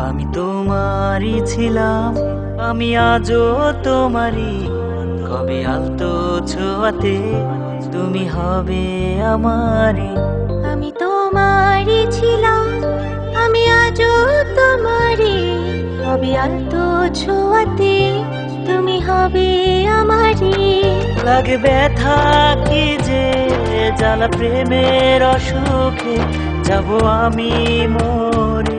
আমি তোমারই ছিলাম, আমি আজও তোমারই। কবে আলতো ছোঁয়াতে তুমি হবে আমারই। আমি তোমারই ছিলাম, আমি আজও তোমারই। কবে আলতো ছোঁয়াতে তুমি হবে আমারই। লাগে ব্যথা কি যে জ্বালা প্রেমের অসুখে, যাব আমি মরে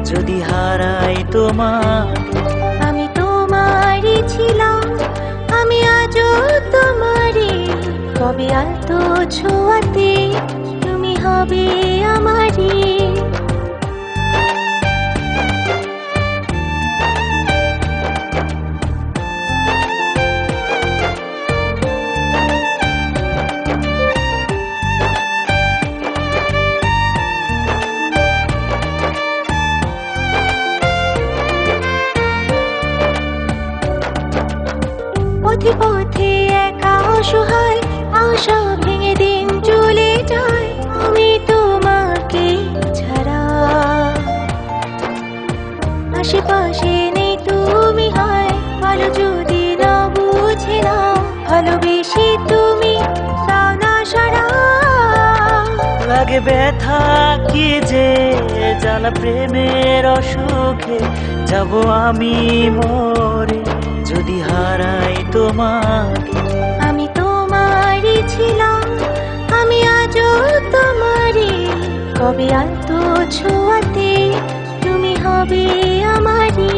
যদি হারাই তোমাকে। আমি তোমারই ছিলাম, আমি আজও তোমারই। কবে আলতো ছোঁয়াতে তুমি হবে আমারই। পথে পথে একা অসহায়, আশা ভেঙে দিন চলে যায় আমি তোমাকে ছাড়া। আশেপাশে নেই তুমি, হয় ভালো যদি না বুঝে না, ভালোবেসে তুমি দাও না সারা। লাগে ব্যথা কি যে জ্বালা প্রেমের অসুখে, যাব আমি মরে যদি হারাই তোমাকে। আমি তোমারই ছিলাম, আমি আজও তোমারই। কবে আলতো ছোঁয়াতে তুমি হবে আমারই।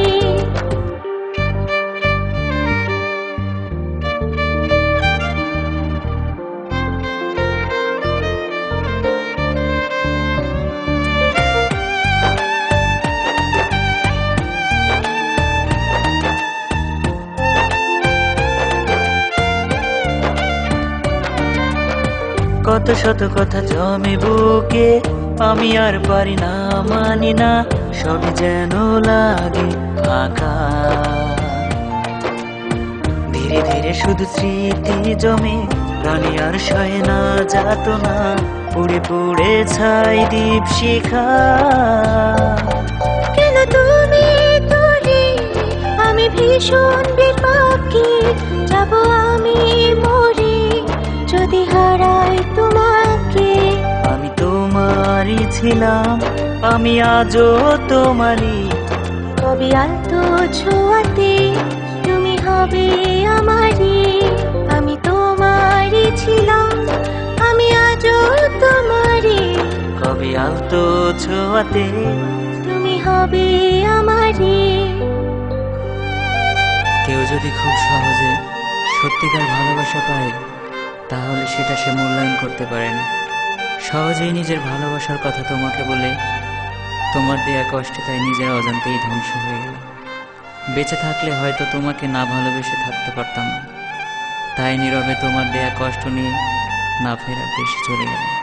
কত শত কথা জমে বুকে, আমি আর পারি না, মানি না, সব যেন লাগে ফাঁকা। ধীরে ধীরে শুধু স্মৃতি জমে, প্রাণী আর সয় না যাত না, পুড়ে পুড়ে ছাই দীপ শিখা। কেন তুমি দূরে, আমি ভীষণ বিপাকে, যাব আমি মরে যদি হারাই তোমাকে। আমি তোমারই ছিলাম, আমি আজও তোমারই। কবে আলতো ছোঁয়াতে তুমি হবে আমারই। আমি তোমারই ছিলাম, আমি আজও তোমারই। কবে আলতো ছোঁয়াতে তুমি হবে আমারই। কেউ যদি খুব সহজে সত্যিকার ভালোবাসা পায়, তাহলে সেটা সে মূল্যায়ন করতে পারে না। সহজেই নিজের ভালোবাসার কথা তোমাকে বলে তোমার দেয়া কষ্টে তাই নিজের অজান্তেই ধ্বংস হয়ে গেল। বেঁচে থাকলে হয়তো তোমাকে না ভালোবেসে থাকতে পারতাম না, তাই নীরবে তোমার দেয়া কষ্ট নিয়ে না ফেরার দেশে চলে গেলাম।